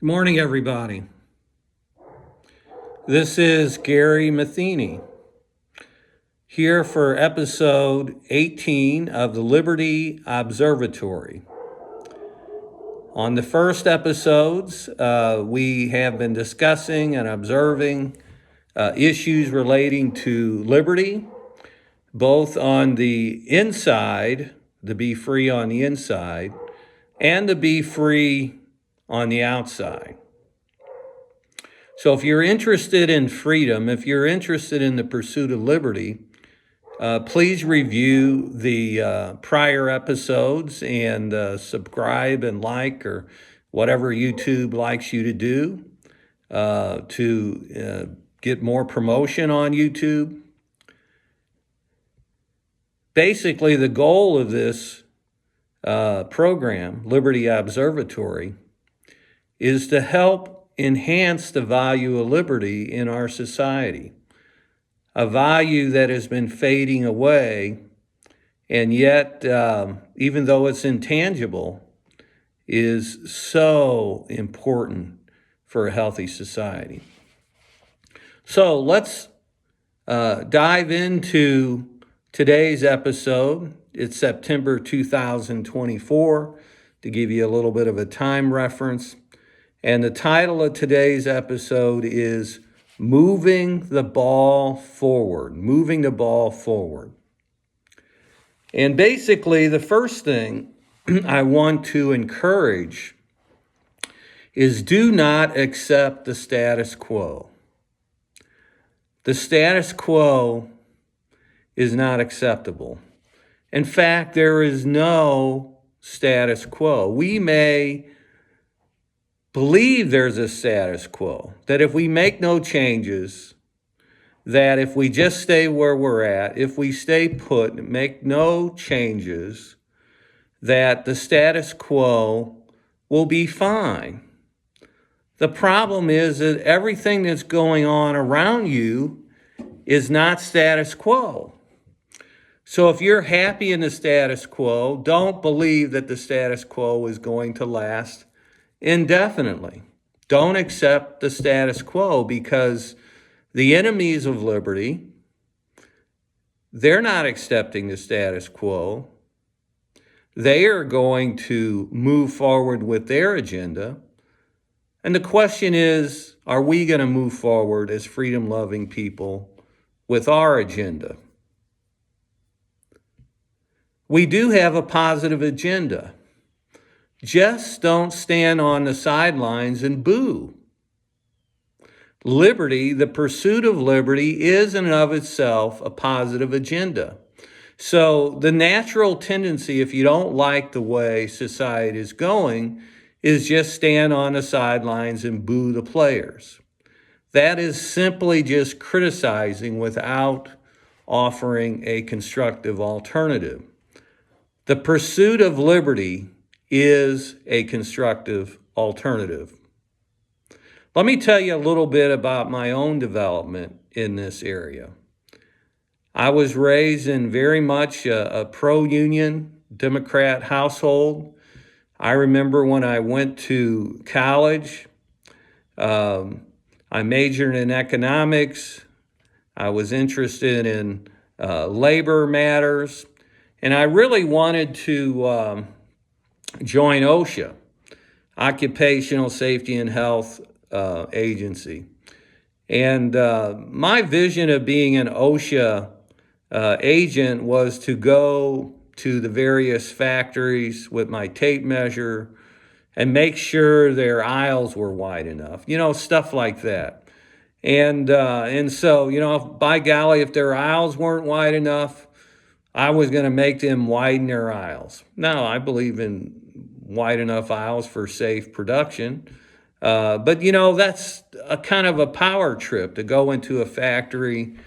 Good morning, everybody. This is Gary Matheny here for episode 18 of the Liberty Observatory. On the first episodes, we have been discussing and observing issues relating to liberty, both on the inside, to be free on the inside, and to be free on the outside. So if you're interested in freedom, if you're interested in the pursuit of liberty, please review the prior episodes and subscribe and like or whatever YouTube likes you to do to get more promotion on YouTube. Basically, the goal of this program, Liberty Observatory, is to help enhance the value of liberty in our society, a value that has been fading away, and yet, even though it's intangible, is so important for a healthy society. So let's dive into today's episode. It's September 2024, to give you a little bit of a time reference. And the title of today's episode is Moving the Ball Forward. Moving the Ball Forward. And basically, the first thing I want to encourage is do not accept the status quo. The status quo is not acceptable. In fact, there is no status quo. We may believe there's a status quo, that if we make no changes, that if we just stay where we're at, if we stay put, make no changes, that the status quo will be fine. The problem is that everything that's going on around you is not status quo. So if you're happy in the status quo, don't believe that the status quo is going to last indefinitely. Don't accept the status quo, because the enemies of liberty, they're not accepting the status quo. They are going to move forward with their agenda. And the question is, are we going to move forward as freedom-loving people with our agenda? We do have a positive agenda. Just don't stand on the sidelines and boo. Liberty, the pursuit of liberty, is in and of itself a positive agenda. So the natural tendency, if you don't like the way society is going, is just stand on the sidelines and boo the players. That is simply just criticizing without offering a constructive alternative. The pursuit of liberty is a constructive alternative. Let me tell you a little bit about my own development in this area. I was raised in very much a pro-union Democrat household. I remember when I went to college, I majored in economics. I was interested in labor matters, and I really wanted to join OSHA, Occupational Safety and Health Agency. And my vision of being an OSHA agent was to go to the various factories with my tape measure and make sure their aisles were wide enough, stuff like that. And so, by golly, if their aisles weren't wide enough, I was going to make them widen their aisles. Now, I believe in wide enough aisles for safe production. But that's a kind of a power trip to go into a factory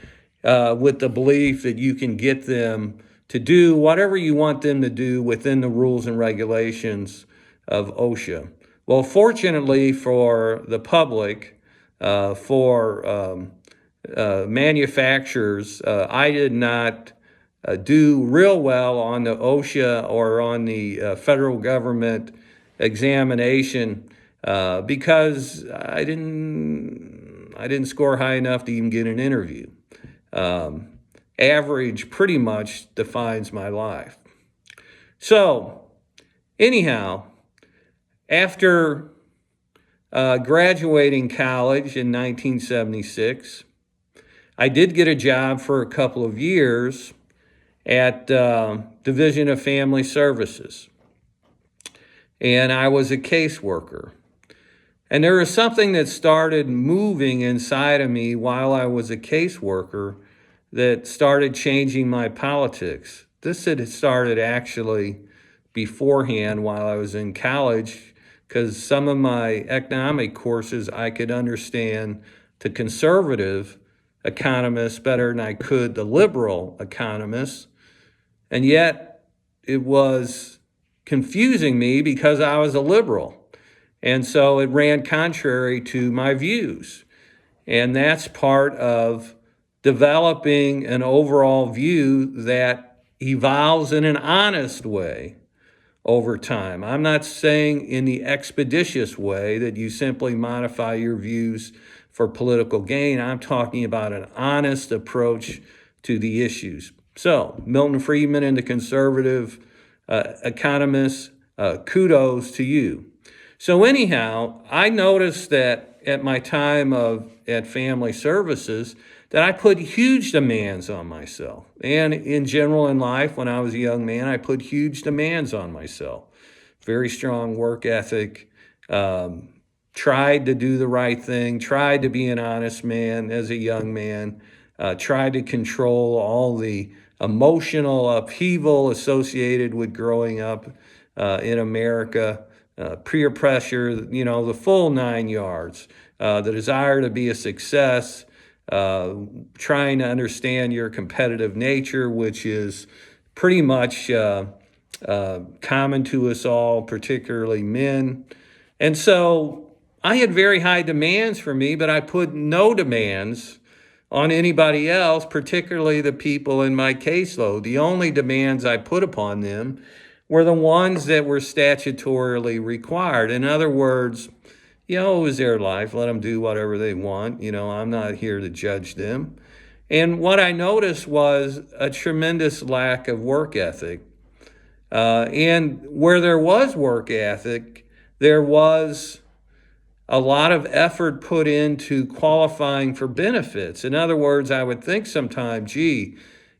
with the belief that you can get them to do whatever you want them to do within the rules and regulations of OSHA. Well, fortunately for the public, for manufacturers, I did not do real well on the OSHA or on the federal government examination. because I didn't score high enough to even get an interview. Average pretty much defines my life. So, anyhow, after graduating college in 1976, I did get a job for a couple of years at Division of Family Services, and I was a caseworker. And there was something that started moving inside of me while I was a caseworker that started changing my politics. This had started actually beforehand while I was in college, because some of my economic courses I could understand the conservative economists better than I could the liberal economists. And yet it was confusing me because I was a liberal. And so it ran contrary to my views. And that's part of developing an overall view that evolves in an honest way over time. I'm not saying in the expeditious way that you simply modify your views for political gain. I'm talking about an honest approach to the issues. So, Milton Friedman and the conservative economists, kudos to you. So anyhow, I noticed that at my time at Family Services that I put huge demands on myself. And in general in life, when I was a young man, I put huge demands on myself. Very strong work ethic, tried to do the right thing, tried to be an honest man as a young man, tried to control all the emotional upheaval associated with growing up in America. Peer pressure, the full 9 yards, the desire to be a success, trying to understand your competitive nature, which is pretty much common to us all, particularly men. And so I had very high demands for me, but I put no demands on anybody else, particularly the people in my caseload. The only demands I put upon them were the ones that were statutorily required. In other words, it was their life. Let them do whatever they want. I'm not here to judge them. And what I noticed was a tremendous lack of work ethic. And where there was work ethic, there was a lot of effort put into qualifying for benefits. In other words, I would think sometimes,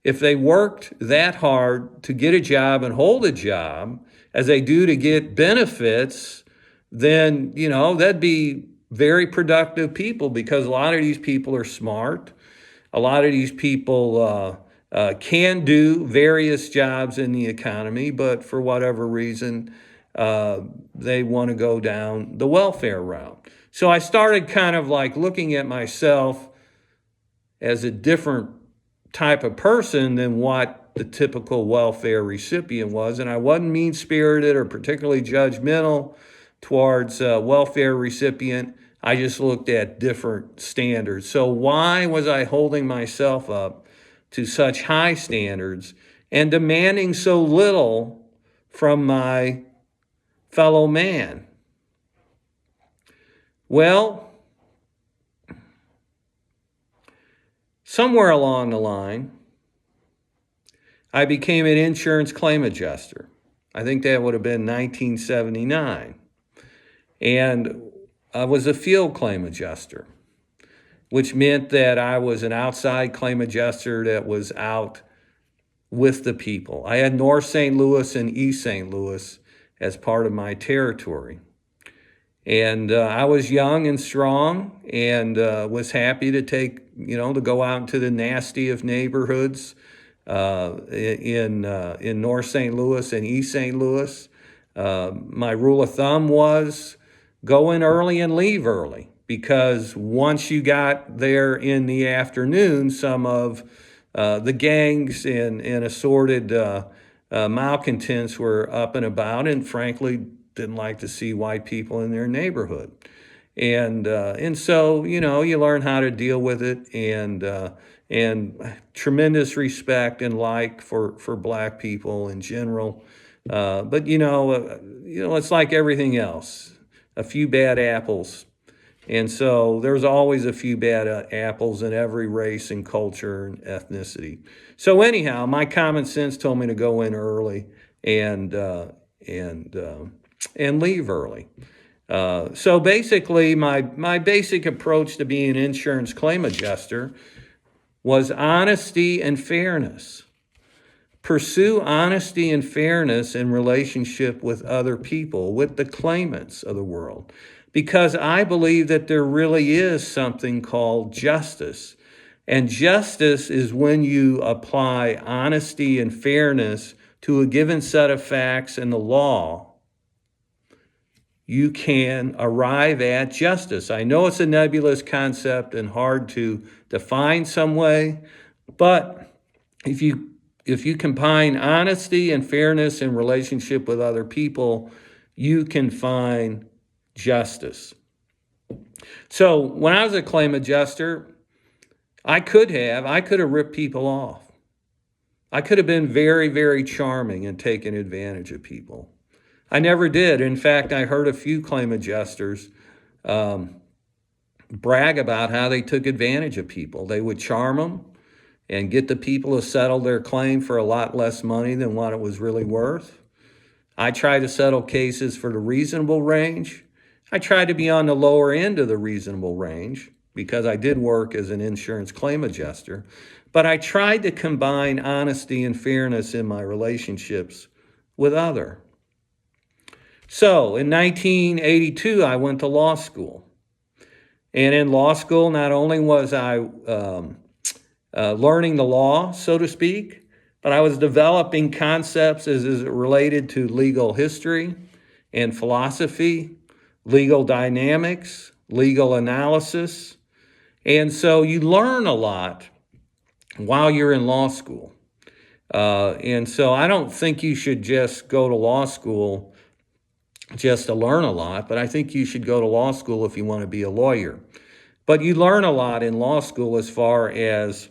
if they worked that hard to get a job and hold a job as they do to get benefits, then, that'd be very productive people, because a lot of these people are smart. A lot of these people can do various jobs in the economy, but for whatever reason, they want to go down the welfare route. So I started kind of like looking at myself as a different type of person than what the typical welfare recipient was. And I wasn't mean-spirited or particularly judgmental towards a welfare recipient. I just looked at different standards. So why was I holding myself up to such high standards and demanding so little from my fellow man? Well, somewhere along the line, I became an insurance claim adjuster. I think that would have been 1979. And I was a field claim adjuster, which meant that I was an outside claim adjuster that was out with the people. I had North St. Louis and East St. Louis as part of my territory. And I was young and strong and was happy to to go out into the nasty of neighborhoods in North St. Louis and East St. Louis. My rule of thumb was go in early and leave early, because once you got there in the afternoon, some of the gangs and assorted malcontents were up and about, and frankly didn't like to see white people in their neighborhood. And so, you learn how to deal with it, and tremendous respect and like for black people in general. But it's like everything else. a few bad apples. And so there's always a few bad apples in every race and culture and ethnicity. So anyhow, my common sense told me to go in early and leave early. So basically, my basic approach to being an insurance claim adjuster was honesty and fairness. Pursue honesty and fairness in relationship with other people, with the claimants of the world, because I believe that there really is something called justice. And justice is when you apply honesty and fairness to a given set of facts in the law. You can arrive at justice. I know it's a nebulous concept and hard to define some way, but if you combine honesty and fairness in relationship with other people, you can find justice. So when I was a claim adjuster, I could have ripped people off. I could have been very, very charming and taken advantage of people. I never did. In fact, I heard a few claim adjusters brag about how they took advantage of people. They would charm them and get the people to settle their claim for a lot less money than what it was really worth. I tried to settle cases for the reasonable range. I tried to be on the lower end of the reasonable range because I did work as an insurance claim adjuster. But I tried to combine honesty and fairness in my relationships with others. So in 1982, I went to law school. And in law school, not only was I learning the law, so to speak, but I was developing concepts as it related to legal history and philosophy, legal dynamics, legal analysis. And so you learn a lot while you're in law school. And so I don't think you should just go to law school just to learn a lot, but I think you should go to law school if you want to be a lawyer. But you learn a lot in law school as far as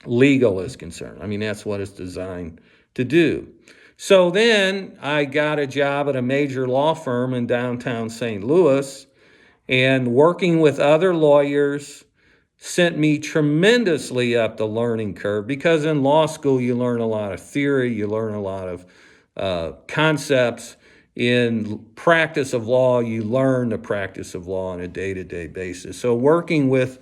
legal is concerned. I mean, that's what it's designed to do. So then I got a job at a major law firm in downtown St. Louis, and working with other lawyers sent me tremendously up the learning curve, because in law school you learn a lot of theory, you learn a lot of concepts. In practice of law, you learn the practice of law on a day-to-day basis. So working with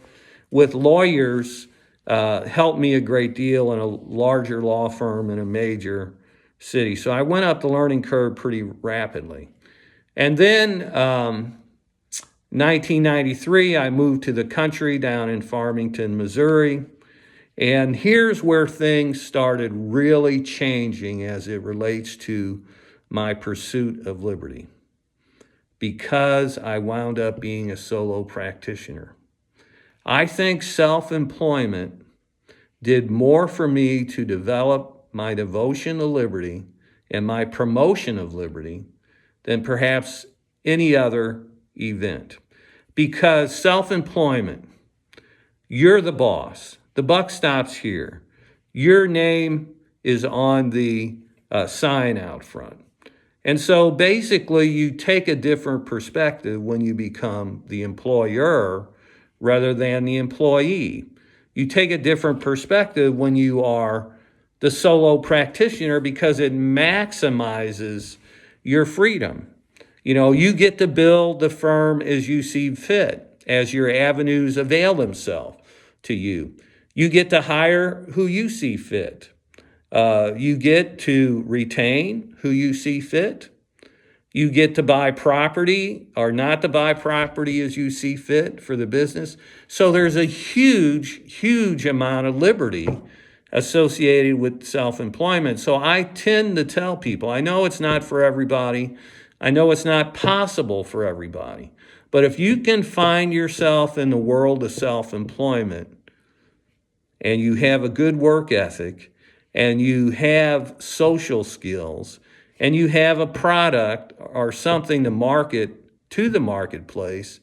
lawyers helped me a great deal in a larger law firm in a major city. So I went up the learning curve pretty rapidly. And then 1993, I moved to the country down in Farmington, Missouri. And here's where things started really changing as it relates to my pursuit of liberty, because I wound up being a solo practitioner. I think self-employment did more for me to develop my devotion to liberty and my promotion of liberty than perhaps any other event. Because self-employment, you're the boss. The buck stops here. Your name is on the sign out front. And so basically you take a different perspective when you become the employer rather than the employee. You take a different perspective when you are the solo practitioner, because it maximizes your freedom. You know, you get to build the firm as you see fit, as your avenues avail themselves to you. You get to hire who you see fit. You get to retain who you see fit. You get to buy property or not to buy property as you see fit for the business. So there's a huge, huge amount of liberty associated with self-employment. So I tend to tell people, I know it's not for everybody. I know it's not possible for everybody. But if you can find yourself in the world of self-employment and you have a good work ethic and you have social skills and you have a product or something to market to the marketplace,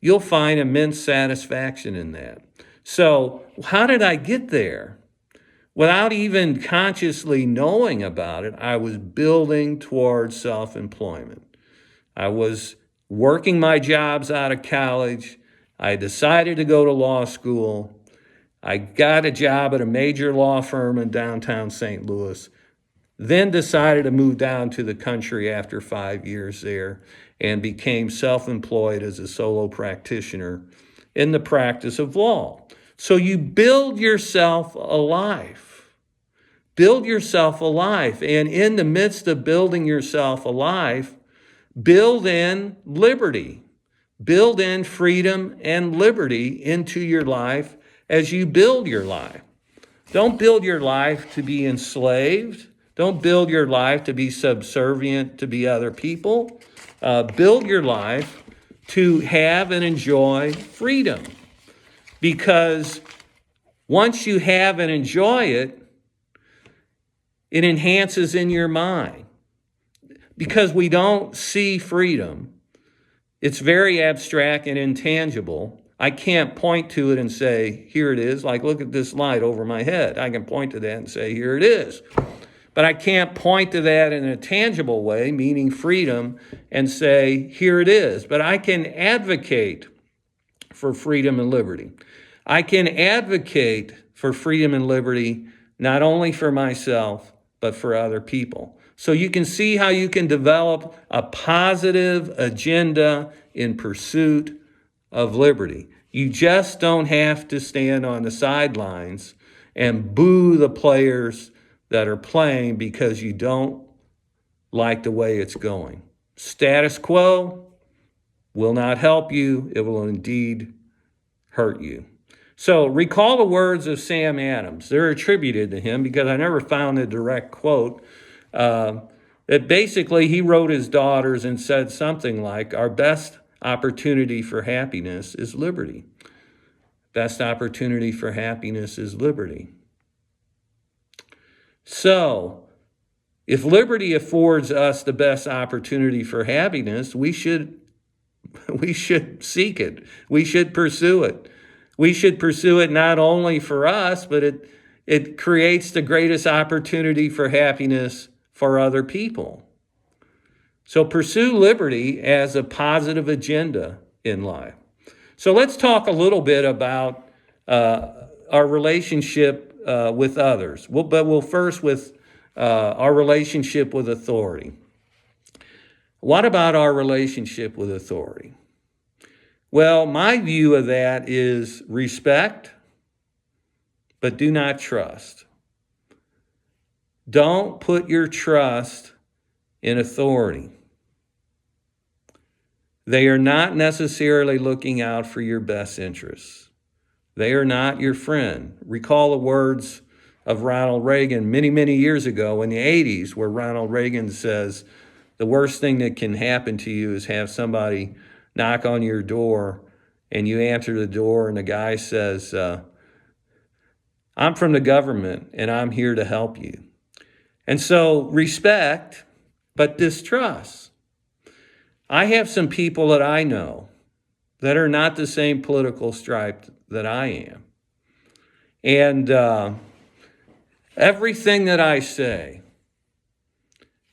you'll find immense satisfaction in that. So how did I get there? Without even consciously knowing about it, I was building towards self-employment. I was working my jobs out of college. I decided to go to law school. I got a job at a major law firm in downtown St. Louis, then decided to move down to the country after 5 years there and became self-employed as a solo practitioner in the practice of law. So you build yourself a life. Build yourself a life. And in the midst of building yourself a life, build in liberty. Build in freedom and liberty into your life as you build your life. Don't build your life to be enslaved. Don't build your life to be subservient to be other people. Build your life to have and enjoy freedom. Because once you have and enjoy it, it enhances in your mind. Because we don't see freedom, it's very abstract and intangible. I can't point to it and say, here it is. Like, look at this light over my head. I can point to that and say, here it is. But I can't point to that in a tangible way, meaning freedom, and say, here it is. But I can advocate for freedom and liberty. I can advocate for freedom and liberty, not only for myself, but for other people. So you can see how you can develop a positive agenda in pursuit of liberty. You just don't have to stand on the sidelines and boo the players that are playing because you don't like the way it's going. Status quo will not help you. It will indeed hurt you. So recall the words of Sam Adams. They're attributed to him because I never found a direct quote. That basically he wrote his daughters and said something like, our best opportunity for happiness is liberty. Best opportunity for happiness is liberty. So, if liberty affords us the best opportunity for happiness, we should seek it. We should pursue it. We should pursue it not only for us, but it creates the greatest opportunity for happiness for other people. So pursue liberty as a positive agenda in life. So let's talk a little bit about our relationship with others. But we'll first with our relationship with authority. What about our relationship with authority? Well, my view of that is respect, but do not trust. Don't put your trust in authority. They are not necessarily looking out for your best interests. They are not your friend. Recall the words of Ronald Reagan many, many years ago in the 80s, where Ronald Reagan says, the worst thing that can happen to you is have somebody knock on your door and you answer the door and the guy says, I'm from the government and I'm here to help you. And so respect, but distrust. I have some people that I know that are not the same political stripe that I am. And everything that I say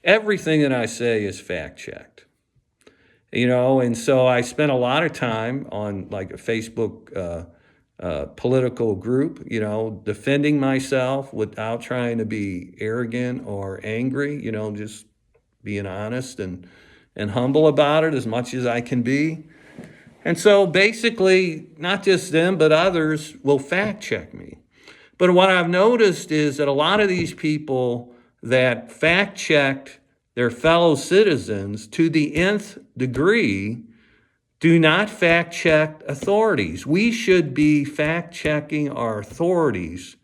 is fact-checked. And so I spent a lot of time on like a Facebook political group, defending myself without trying to be arrogant or angry, just being honest and humble about it as much as I can be. And so basically, not just them, but others will fact check me. But what I've noticed is that a lot of these people that fact checked their fellow citizens to the nth degree do not fact check authorities. We should be fact checking our authorities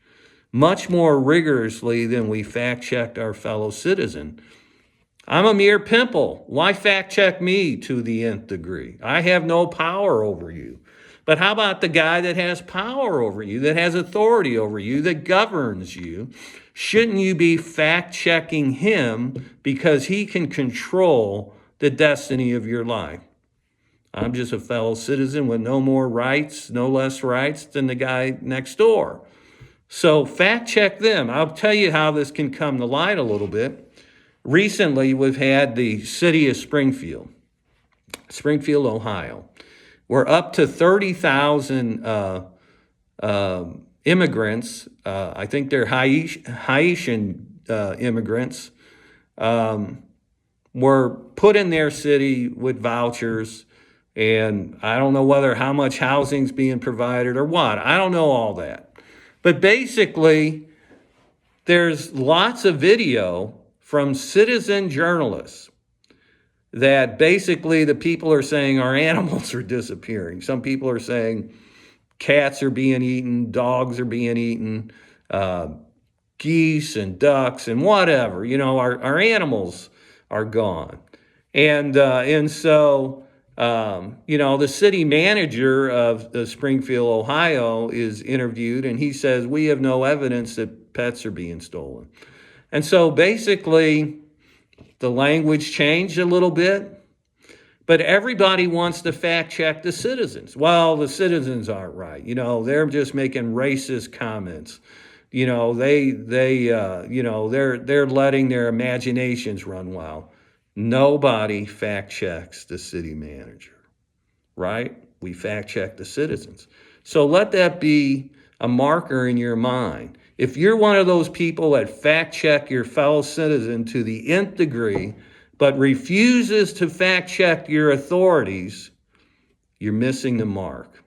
much more rigorously than we fact checked our fellow citizen. I'm a mere pimple. Why fact check me to the nth degree? I have no power over you. But how about the guy that has power over you, that has authority over you, that governs you? Shouldn't you be fact checking him because he can control the destiny of your life? I'm just a fellow citizen with no more rights, no less rights than the guy next door. So fact check them. I'll tell you how this can come to light a little bit. Recently, we've had the city of Springfield Springfield, Ohio. We're up to 30,000 immigrants. I think they're Haitian immigrants. Were put in their city with vouchers, and I don't know how much housing's being provided or what. I don't know all that. But basically, there's lots of video from citizen journalists that basically the people are saying our animals are disappearing. Some people are saying cats are being eaten, dogs are being eaten, geese and ducks and whatever. Our animals are gone. And so, the city manager of Springfield, Ohio is interviewed, and he says, we have no evidence that pets are being stolen. And so basically, the language changed a little bit, but everybody wants to fact check the citizens. Well, the citizens aren't right. They're just making racist comments. They're letting their imaginations run wild. Nobody fact checks the city manager, right? We fact check the citizens. So let that be a marker in your mind. If you're one of those people that fact check your fellow citizen to the nth degree, but refuses to fact check your authorities, you're missing the mark.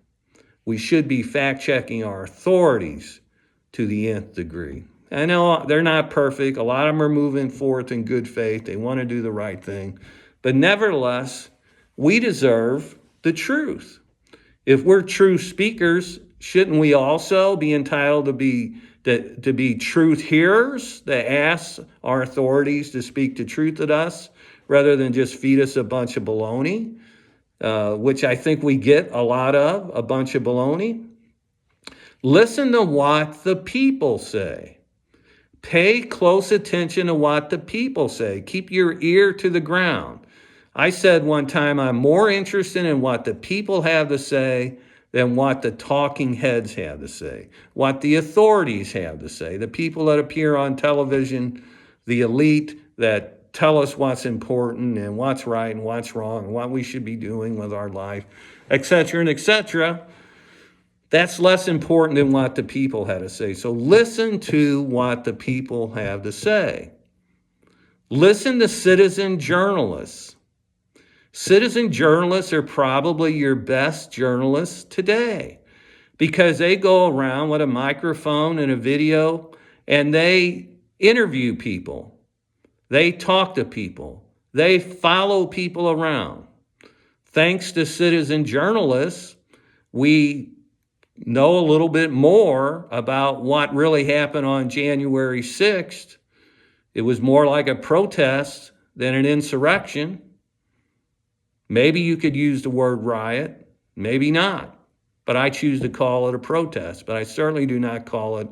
We should be fact checking our authorities to the nth degree. I know they're not perfect. A lot of them are moving forth in good faith. They want to do the right thing. But nevertheless, we deserve the truth. If we're true speakers, shouldn't we also be entitled to be truth hearers that ask our authorities to speak the truth to us rather than just feed us a bunch of baloney, which I think we get a lot of, a bunch of baloney? Listen to what the people say. Pay close attention to what the people say. Keep your ear to the ground. I said one time, I'm more interested in what the people have to say than what the talking heads have to say, what the authorities have to say, the people that appear on television, the elite that tell us what's important and what's right and what's wrong and what we should be doing with our life, etc. and etc. That's less important than what the people had to say. So listen to what the people have to say. Listen to citizen journalists. Citizen journalists are probably your best journalists today because they go around with a microphone and a video and they interview people. They talk to people. They follow people around. Thanks to citizen journalists, we know a little bit more about what really happened on January 6th. It was more like a protest than an insurrection. Maybe you could use the word riot, maybe not. But I choose to call it a protest, but I certainly do not call it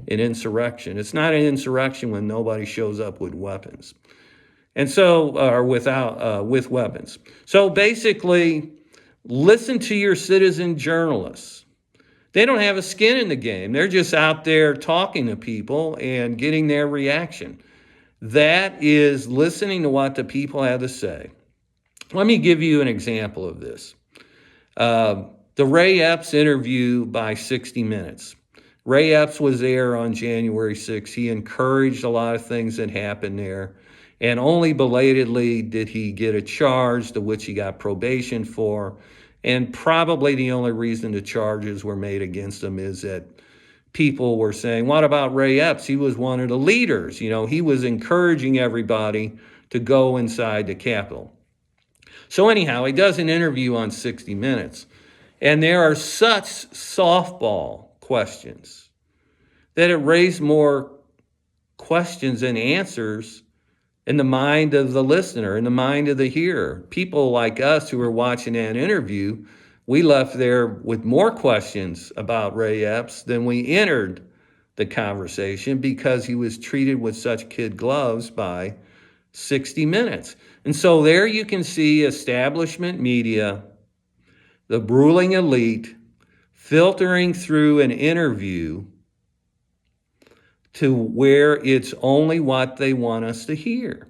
an insurrection. It's not an insurrection when nobody shows up with weapons. And so, or with weapons. So basically, listen to your citizen journalists. They don't have a skin in the game. They're just out there talking to people and getting their reaction. That is listening to what the people have to say. Let me give you an example of this. The Ray Epps interview by 60 Minutes. Ray Epps was there on January 6th. He encouraged a lot of things that happened there. And only belatedly did he get a charge to which he got probation for. And probably the only reason the charges were made against him is that people were saying, what about Ray Epps? He was one of the leaders. He was encouraging everybody to go inside the Capitol. So anyhow, he does an interview on 60 Minutes. And there are such softball questions that it raised more questions than answers in the mind of the listener, in the mind of the hearer. People like us who were watching that interview, we left there with more questions about Ray Epps than we entered the conversation because he was treated with such kid gloves by 60 Minutes. And so there you can see establishment media, the ruling elite, filtering through an interview to where it's only what they want us to hear.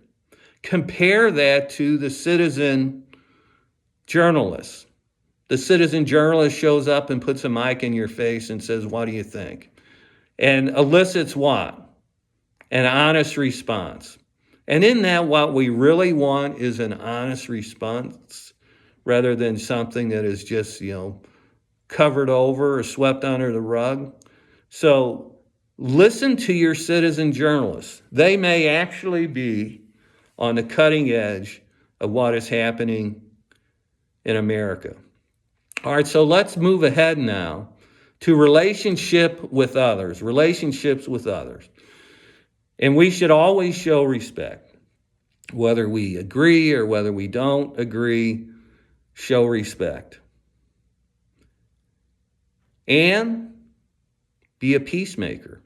Compare that to the citizen journalists. The citizen journalist shows up and puts a mic in your face and says, what do you think? And elicits what? An honest response. And in that, what we really want is an honest response rather than something that is just, covered over or swept under the rug. So listen to your citizen journalists. They may actually be on the cutting edge of what is happening in America. All right, so let's move ahead now to relationships with others. And we should always show respect. Whether we agree or whether we don't agree, show respect. And be a peacemaker.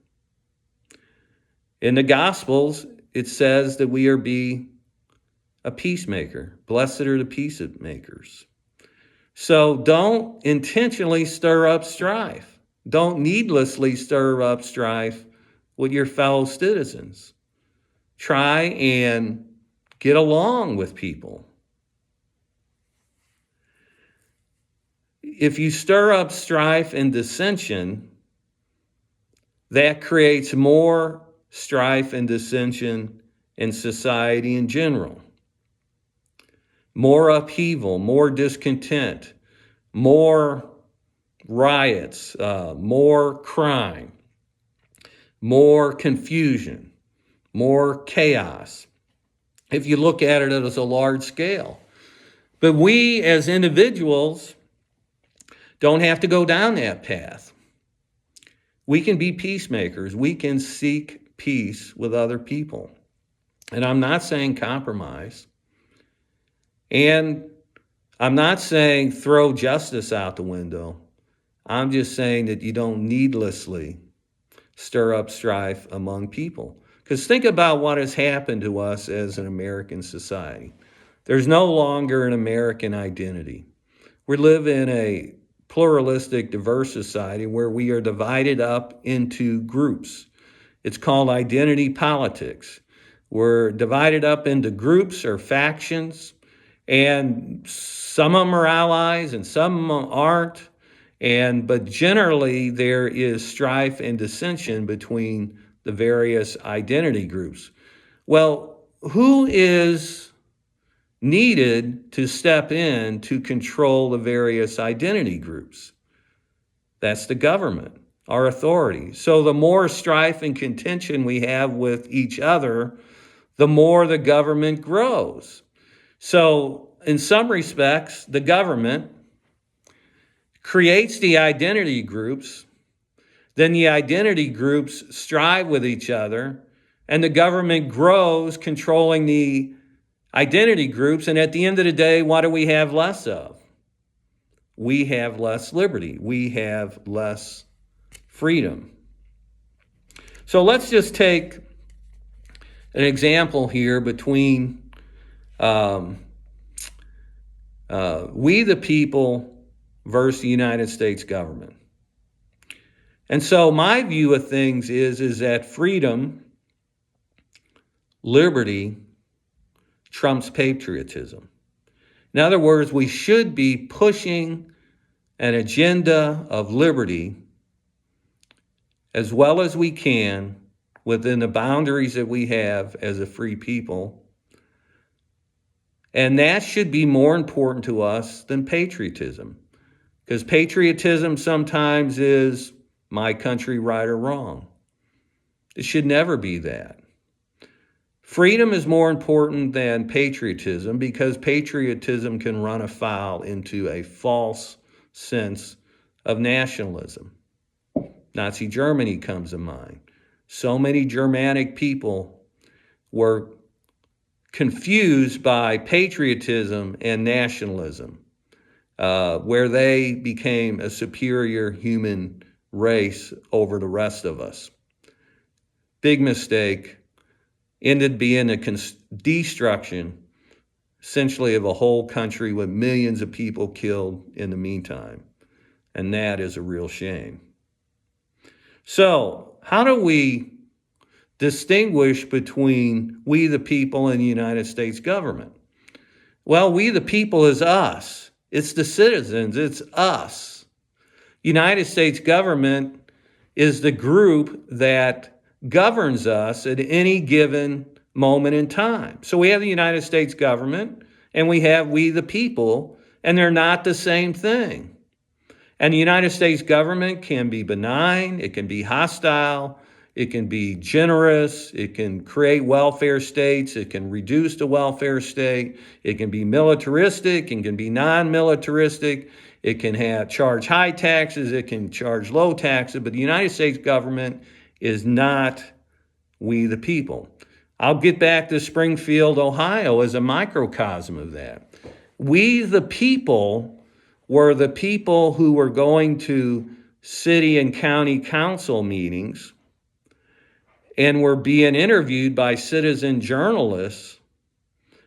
In the Gospels, it says that we are be a peacemaker. Blessed are the peacemakers. So don't intentionally stir up strife. Don't needlessly stir up strife with your fellow citizens. Try and get along with people. If you stir up strife and dissension, that creates more strife and dissension in society in general. More upheaval, more discontent, more riots, more crime, more confusion, more chaos, if you look at it as a large scale. But we as individuals don't have to go down that path. We can be peacemakers. We can seek peace with other people. And I'm not saying compromise. And I'm not saying throw justice out the window. I'm just saying that you don't needlessly stir up strife among people. Because think about what has happened to us as an American society. There's no longer an American identity. We live in a pluralistic, diverse society where we are divided up into groups. It's called identity politics. We're divided up into groups or factions, and some of them are allies and some aren't. But generally there is strife and dissension between the various identity groups. Well, who is needed to step in to control the various identity groups? That's the government, our authority. So the more strife and contention we have with each other, the more the government grows. So in some respects, the government creates the identity groups, then the identity groups strive with each other, and the government grows controlling the identity groups. And at the end of the day, what do we have less of? We have less liberty. We have less freedom. So let's just take an example here between we the people versus the United States government. And so my view of things is that freedom, liberty, trumps patriotism. In other words, we should be pushing an agenda of liberty as well as we can within the boundaries that we have as a free people. And that should be more important to us than patriotism. Because patriotism sometimes is my country right or wrong. It should never be that. Freedom is more important than patriotism because patriotism can run afoul into a false sense of nationalism. Nazi Germany comes to mind. So many Germanic people were confused by patriotism and nationalism, where they became a superior human race over the rest of us. Big mistake. Ended being a destruction, essentially, of a whole country with millions of people killed in the meantime. And that is a real shame. So, how do we distinguish between we the people and the United States government? Well, we the people is us. It's the citizens. It's us. United States government is the group that governs us at any given moment in time. So we have the United States government and we have we the people, and they're not the same thing. And the United States government can be benign, it can be hostile, it can be generous, it can create welfare states, it can reduce the welfare state, it can be militaristic, it can be non-militaristic, it can charge high taxes, it can charge low taxes, but the United States government is not we the people. I'll get back to Springfield, Ohio as a microcosm of that. We the people were the people who were going to city and county council meetings and were being interviewed by citizen journalists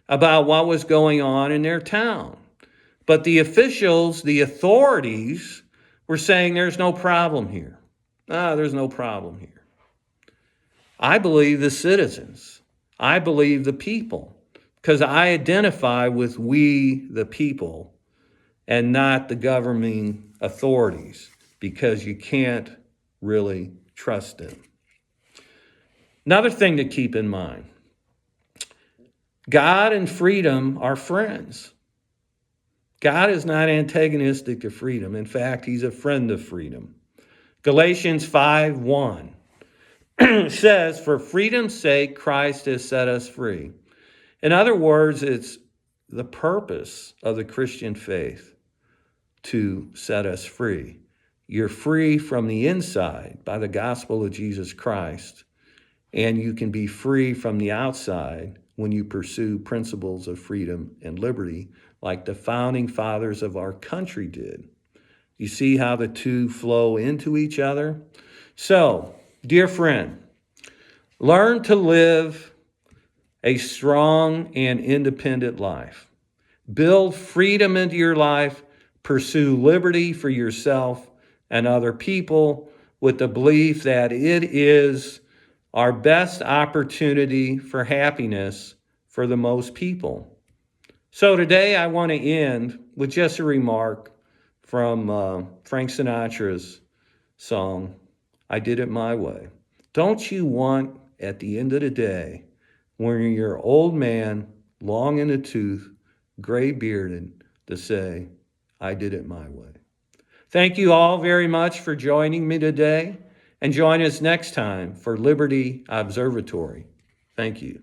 about what was going on in their town. But the officials, the authorities, were saying there's no problem here. There's no problem here. I believe the citizens. I believe the people, because I identify with we the people and not the governing authorities, because you can't really trust them. Another thing to keep in mind, God and freedom are friends. God is not antagonistic to freedom. In fact, he's a friend of freedom. Galatians 5:1 says, "For freedom's sake, Christ has set us free." In other words, it's the purpose of the Christian faith to set us free. You're free from the inside by the gospel of Jesus Christ, and you can be free from the outside when you pursue principles of freedom and liberty like the founding fathers of our country did. You see how the two flow into each other? So, dear friend, learn to live a strong and independent life. Build freedom into your life. Pursue liberty for yourself and other people with the belief that it is our best opportunity for happiness for the most people. So today I want to end with just a remark from Frank Sinatra's song, "I Did It My Way." Don't you want, at the end of the day, when you're an old man, long in the tooth, gray-bearded, to say, "I did it my way"? Thank you all very much for joining me today, and join us next time for Liberty Observatory. Thank you.